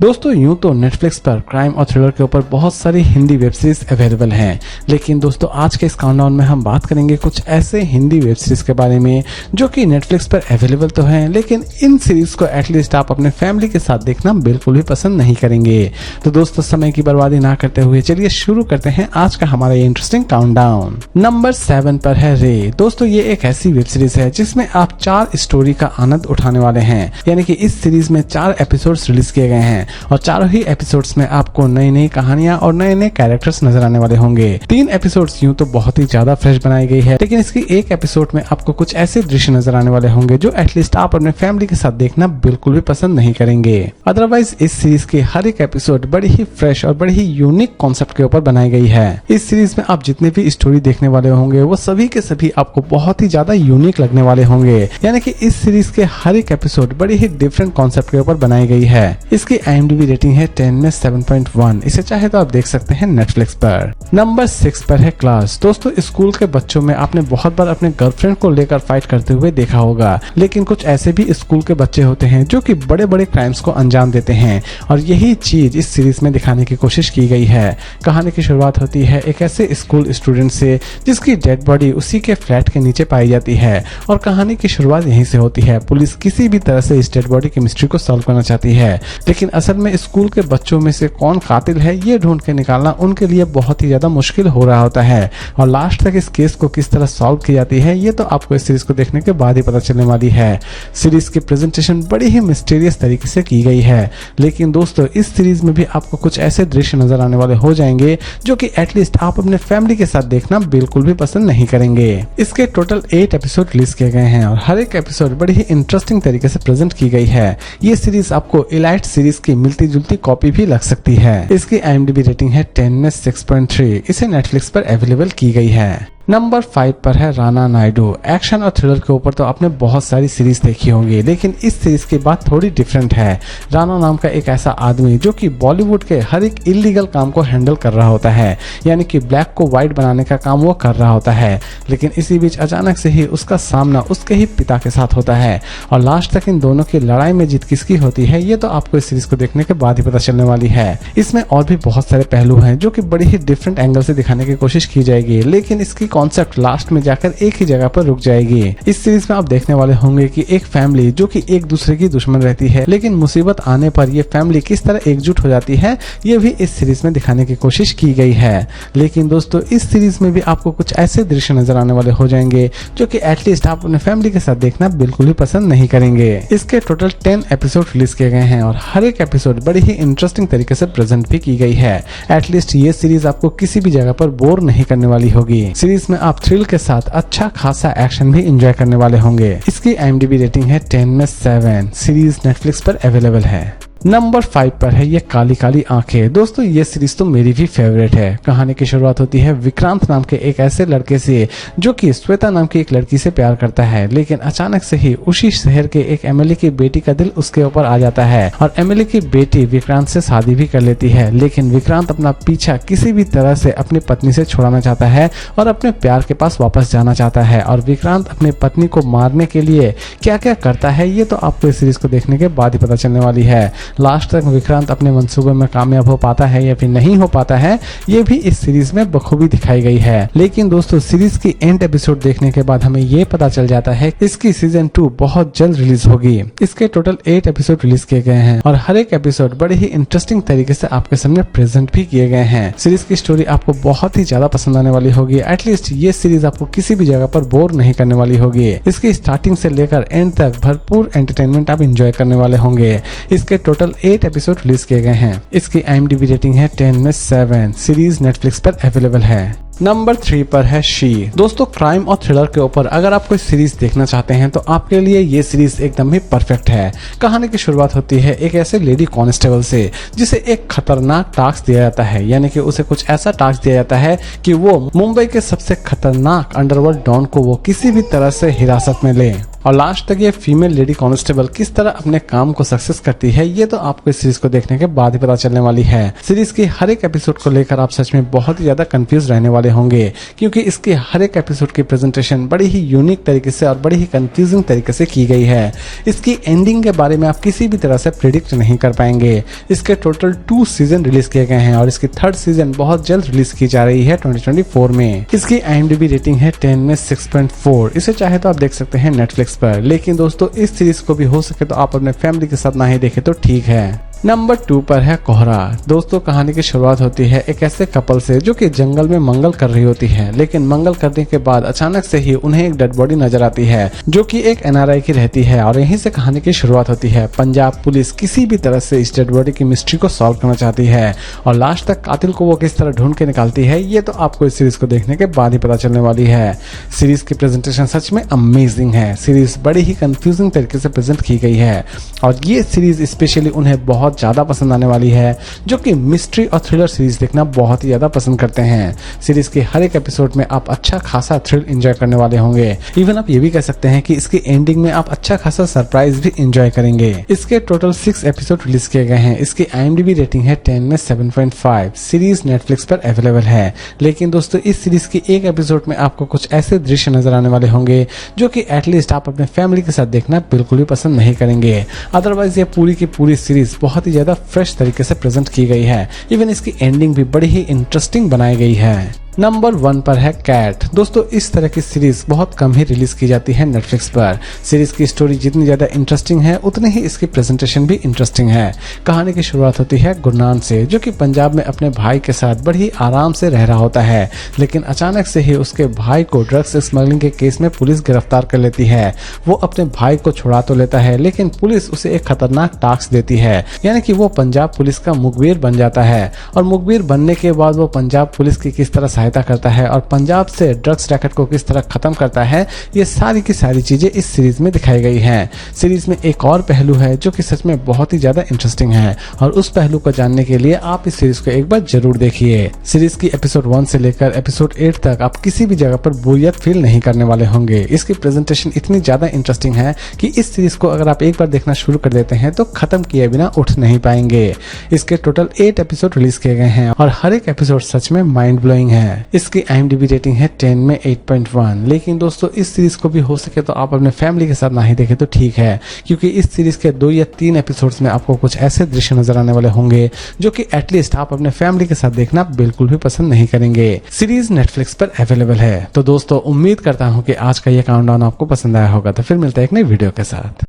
दोस्तों यूं तो नेटफ्लिक्स पर क्राइम और थ्रिलर के ऊपर बहुत सारी हिंदी वेब सीरीज अवेलेबल हैं, लेकिन दोस्तों आज के इस काउंटडाउन में हम बात करेंगे कुछ ऐसे हिंदी वेब सीरीज के बारे में जो कि नेटफ्लिक्स पर अवेलेबल तो हैं, लेकिन इन सीरीज को एटलीस्ट आप अपने फैमिली के साथ देखना बिल्कुल भी पसंद नहीं करेंगे। तो दोस्तों समय की बर्बादी ना करते हुए चलिए शुरू करते हैं आज का हमारा ये इंटरेस्टिंग काउंटडाउन। नंबर 7 पर है रे। दोस्तों ये एक ऐसी वेब सीरीज है जिसमें आप 4 स्टोरी का आनंद उठाने वाले हैं, यानी कि इस सीरीज में 4 एपिसोड्स रिलीज किए गए हैं और चारों ही एपिसोड्स में आपको नई नई कहानियां और नए नए कैरेक्टर्स नजर आने वाले होंगे। 3 एपिसोड्स यूं तो बहुत ही ज्यादा फ्रेश बनाई गई है, लेकिन इसकी एक एपिसोड में आपको कुछ ऐसे दृश्य नजर आने वाले होंगे जो एटलीस्ट आप अपने फैमिली के साथ देखना बिल्कुल भी पसंद नहीं करेंगे। अदरवाइज इस सीरीज की हर एक एपिसोड बड़ी ही फ्रेश और बड़ी ही यूनिक कॉन्सेप्ट के ऊपर बनाई गई है। इस सीरीज में आप जितने भी स्टोरी देखने वाले होंगे वो सभी के सभी आपको बहुत ही ज्यादा यूनिक लगने वाले होंगे, यानी कि इस सीरीज के हर एक एपिसोड बड़ी ही डिफरेंट कॉन्सेप्ट के ऊपर बनाई गई है। इसकी IMDb रेटिंग है 10 में 7.1। इसे चाहे तो आप देख सकते हैं नेटफ्लिक्स पर। नंबर 6 पर है क्लास। दोस्तों स्कूल के बच्चों में आपने बहुत बार अपने गर्लफ्रेंड को लेकर फाइट करते हुए देखा होगा, लेकिन कुछ ऐसे भी स्कूल के बच्चे होते हैं जो कि बड़े बड़े क्राइम्स को अंजाम देते हैं और यही चीज इस सीरीज में दिखाने की कोशिश की गई है। कहानी की शुरुआत होती है एक ऐसे स्कूल स्टूडेंट से जिसकी डेड बॉडी उसी के फ्लैट के नीचे पाई जाती है और कहानी की शुरुआत यहीं से होती है। पुलिस किसी भी तरह से इस डेड बॉडी की मिस्ट्री को सॉल्व करना चाहती है, लेकिन असल में स्कूल के बच्चों में से कौन कातिल है ये ढूंढ के निकालना उनके लिए बहुत ही ज्यादा मुश्किल हो रहा होता है और लास्ट तक इस केस को किस तरह सॉल्व की जाती है ये तो आपको इस सीरीज को देखने के बाद ही पता चलने वाली है। सीरीज की प्रेजेंटेशन बड़ी ही मिस्टीरियस तरीके से की गई है, लेकिन दोस्तों इस सीरीज में भी आपको कुछ ऐसे दृश्य नजर आने वाले हो जाएंगे जो कि एटलीस्ट आप अपने फैमिली के साथ देखना बिल्कुल भी पसंद नहीं करेंगे। इसके टोटल 8 एपिसोड रिलीज किए गए हैं और हर एक एपिसोड बड़ी ही इंटरेस्टिंग तरीके से प्रेजेंट की गई है। ये सीरीज आपको इलाइट सीरीज की मिलती जुलती कॉपी भी लग सकती है। इसकी IMDb रेटिंग है 10 में 6.3। इसे नेटफ्लिक्स पर अवेलेबल की गई है। नंबर 5 पर है राणा नायडू। एक्शन और थ्रिलर के ऊपर तो आपने बहुत सारी सीरीज देखी होंगी, लेकिन इस सीरीज की बात थोड़ी डिफरेंट है। राणा नाम का एक ऐसा आदमी जो कि बॉलीवुड के हर एक इलीगल काम को हैंडल कर रहा होता है, यानी कि ब्लैक को व्हाइट बनाने का काम वो कर रहा होता है, लेकिन इसी बीच अचानक से ही उसका सामना उसके ही पिता के साथ होता है और लास्ट तक इन दोनों की लड़ाई में जीत किसकी होती है ये तो आपको इस सीरीज को देखने के बाद ही पता चलने वाली है। इसमें और भी बहुत सारे पहलू हैं जो कि बड़ी ही डिफरेंट एंगल से दिखाने की कोशिश की जाएगी, लेकिन इसकी कॉन्सेप्ट लास्ट में जाकर एक ही जगह पर रुक जाएगी। इस सीरीज में आप देखने वाले होंगे कि एक फैमिली जो कि एक दूसरे की दुश्मन रहती है, लेकिन मुसीबत आने पर ये फैमिली किस तरह एकजुट हो जाती है ये भी इस सीरीज में दिखाने की कोशिश की गई है। लेकिन दोस्तों इस सीरीज में भी आपको कुछ ऐसे दृश्य नजर आने वाले हो जाएंगे जो कि एटलीस्ट आप अपने फैमिली के साथ देखना बिल्कुल भी पसंद नहीं करेंगे। इसके टोटल 10 एपिसोड रिलीज किए गए हैं और हर एक एपिसोड बड़ी ही इंटरेस्टिंग तरीके से प्रेजेंट भी की गई है। एटलीस्ट ये सीरीज आपको किसी भी जगह पर बोर नहीं करने वाली होगी। सीरीज में आप थ्रिल के साथ अच्छा खासा एक्शन भी एंजॉय करने वाले होंगे। इसकी IMDb रेटिंग है 10 में 7। सीरीज नेटफ्लिक्स पर अवेलेबल है। नंबर 5 पर है ये काली काली आंखें। दोस्तों ये सीरीज तो मेरी भी फेवरेट है। कहानी की शुरुआत होती है विक्रांत नाम के एक ऐसे लड़के से जो कि श्वेता नाम की एक लड़की से प्यार करता है, लेकिन अचानक से ही उसी शहर के एक MLA की बेटी का दिल उसके ऊपर आ जाता है और MLA की बेटी विक्रांत से शादी भी कर लेती है, लेकिन विक्रांत अपना पीछा किसी भी तरह से अपनी पत्नी से छुड़ाना चाहता है और अपने प्यार के पास वापस जाना चाहता है। और विक्रांत अपनी पत्नी को मारने के लिए क्या क्या करता है ये तो आपको इस सीरीज को देखने के बाद ही पता चलने वाली है। लास्ट तक विक्रांत अपने मंसूबे में कामयाब हो पाता है या फिर नहीं हो पाता है ये भी इस सीरीज में बखूबी दिखाई गई है। लेकिन दोस्तों सीरीज की एंड एपिसोड देखने के बाद हमें ये पता चल जाता है इसकी सीजन 2 बहुत जल्द रिलीज होगी। इसके टोटल 8 एपिसोड रिलीज किए गए हैं और हर एक एपिसोड बड़े ही इंटरेस्टिंग तरीके से आपके सामने प्रेजेंट भी किए गए हैं। सीरीज की स्टोरी आपको बहुत ही ज्यादा पसंद आने वाली होगी। एटलीस्ट ये सीरीज आपको किसी भी जगह पर बोर नहीं करने वाली होगी। इसकी स्टार्टिंग से लेकर एंड तक भरपूर एंटरटेनमेंट आप एंजॉय करने वाले होंगे। इसके टोटल 8 एपिसोड रिलीज किए गए हैं। इसकी IMDb रेटिंग है 10 में 7। सीरीज नेटफ्लिक्स पर अवेलेबल है। नंबर 3 पर है शी। दोस्तों क्राइम और थ्रिलर के ऊपर अगर आप कोई सीरीज देखना चाहते हैं तो आपके लिए ये सीरीज एकदम ही परफेक्ट है। कहानी की शुरुआत होती है एक ऐसे लेडी कांस्टेबल से जिसे एक खतरनाक टास्क दिया जाता है, यानी कि उसे कुछ ऐसा टास्क दिया जाता है कि वो मुंबई के सबसे खतरनाक अंडरवर्ल्ड डॉन को वो किसी भी तरह से हिरासत में ले। और लास्ट तक ये फीमेल लेडी कांस्टेबल किस तरह अपने काम को सक्सेस करती है, ये तो आपको इस सीरीज को देखने के बाद ही पता चलने वाली है। सीरीज के हर एक एपिसोड को लेकर आप सच में बहुत ही ज्यादा कंफ्यूज रहने वाले होंगे, क्योंकि इसके हर एक एपिसोड की प्रेजेंटेशन बड़ी ही यूनिक तरीके से और बड़ी ही कंफ्यूजिंग तरीके से की गई है। इसकी एंडिंग के बारे में आप किसी भी तरह से प्रिडिक्ट नहीं कर पाएंगे। इसके टोटल 2 सीजन रिलीज किए गए हैं और इसकी 3rd सीजन बहुत जल्द रिलीज की जा रही है 2024 में। इसकी IMDb रेटिंग है 10 में 6.4। इसे चाहे तो आप देख सकते हैं नेटफ्लिक्स पर, लेकिन दोस्तों इस सीरीज को भी हो सके तो आप अपने फैमिली के साथ ना ही देखें तो ठीक है। नंबर 2 पर है कोहरा। दोस्तों कहानी की शुरुआत होती है एक ऐसे कपल से जो कि जंगल में मंगल कर रही होती है, लेकिन मंगल करने के बाद अचानक से ही उन्हें एक डेड बॉडी नजर आती है जो कि एक NRI की रहती है और यहीं से कहानी की शुरुआत होती है। पंजाब पुलिस किसी भी तरह से इस डेड बॉडी की मिस्ट्री को सॉल्व करना चाहती है और लास्ट तक कातिल को वो किस तरह ढूंढ के निकालती है, ये तो आपको इस सीरीज को देखने के बाद ही पता चलने वाली है। सीरीज की प्रेजेंटेशन सच में अमेजिंग है। सीरीज बड़ी ही कंफ्यूजिंग तरीके से प्रेजेंट की गई है और ये सीरीज स्पेशली उन्हें बहुत ज्यादा पसंद आने वाली है जो कि मिस्ट्री और थ्रिलर सीरीज देखना बहुत ही ज्यादा पसंद करते हैं। सीरीज के हर एक एपिसोड में आप अच्छा खासा थ्रिल एंजॉय करने वाले होंगे। इवन आप ये भी कह सकते हैं कि इसकी एंडिंग में आप अच्छा खासा सरप्राइज भी एंजॉय करेंगे। इसके टोटल 6 एपिसोड रिलीज किए गए हैं। इसकी IMDb रेटिंग है 10 में 7.5। सीरीज नेटफ्लिक्स पर अवेलेबल है, लेकिन दोस्तों इस सीरीज के एक एपिसोड में आपको कुछ ऐसे दृश्य नजर आने वाले होंगे जो कि एटलीस्ट आप अपने फैमिली के साथ देखना बिल्कुल भी पसंद नहीं करेंगे। अदरवाइज ये पूरी की पूरी सीरीज बहुत ही ज्यादा फ्रेश तरीके से प्रेजेंट की गई है। इवन इसकी एंडिंग भी बड़ी ही इंटरेस्टिंग बनाई गई है। नंबर 1 पर है कैट। दोस्तों इस तरह की सीरीज बहुत कम ही रिलीज की जाती है नेटफ्लिक्स पर। सीरीज की स्टोरी जितनी ज्यादा इंटरेस्टिंग है उतनी ही इसकी प्रेजेंटेशन भी इंटरेस्टिंग है। कहानी की शुरुआत होती है गुरनान से, जो कि पंजाब में अपने भाई के साथ बड़ी आराम से रह रहा होता है, लेकिन अचानक से ही उसके भाई को ड्रग्स स्मगलिंग के केस में पुलिस गिरफ्तार कर लेती है। वो अपने भाई को छुड़ा तो लेता है, लेकिन पुलिस उसे एक खतरनाक टास्क देती है, यानी कि वो पंजाब पुलिस का मुखबिर बन जाता है और मुखबिर बनने के बाद वो पंजाब पुलिस की किस तरह सहायता करता है और पंजाब से ड्रग्स रैकेट को किस तरह खत्म करता है, ये सारी की सारी चीजें इस सीरीज में दिखाई गई हैं। सीरीज में एक और पहलू है जो कि सच में बहुत ही ज्यादा इंटरेस्टिंग है और उस पहलू को जानने के लिए आप इस सीरीज को एक बार जरूर देखिए। सीरीज की एपिसोड 1 से लेकर एपिसोड 8 तक आप किसी भी जगह पर बोरियत फील नहीं करने वाले होंगे। इसकी प्रेजेंटेशन इतनी ज्यादा इंटरेस्टिंग है कि इस सीरीज को अगर आप एक बार देखना शुरू कर देते हैं तो खत्म किए बिना उठ नहीं पाएंगे। इसके टोटल 8 एपिसोड रिलीज किए गए हैं और हर एक एपिसोड सच में माइंड ब्लोइंग है। इसकी IMDb रेटिंग है 10 में 8.1। लेकिन दोस्तों इस सीरीज को भी हो सके तो आप अपने फैमिली के साथ ना ही देखें तो ठीक है, क्योंकि इस सीरीज के 2 या 3 एपिसोड्स में आपको कुछ ऐसे दृश्य नजर आने वाले होंगे जो कि एटलीस्ट आप अपने फैमिली के साथ देखना बिल्कुल भी पसंद नहीं करेंगे। सीरीज नेटफ्लिक्स पर अवेलेबल है। तो दोस्तों उम्मीद करता हूँ कि आज का ये काउंटडाउन आपको पसंद आया होगा। तो फिर मिलता है एक नई वीडियो के साथ।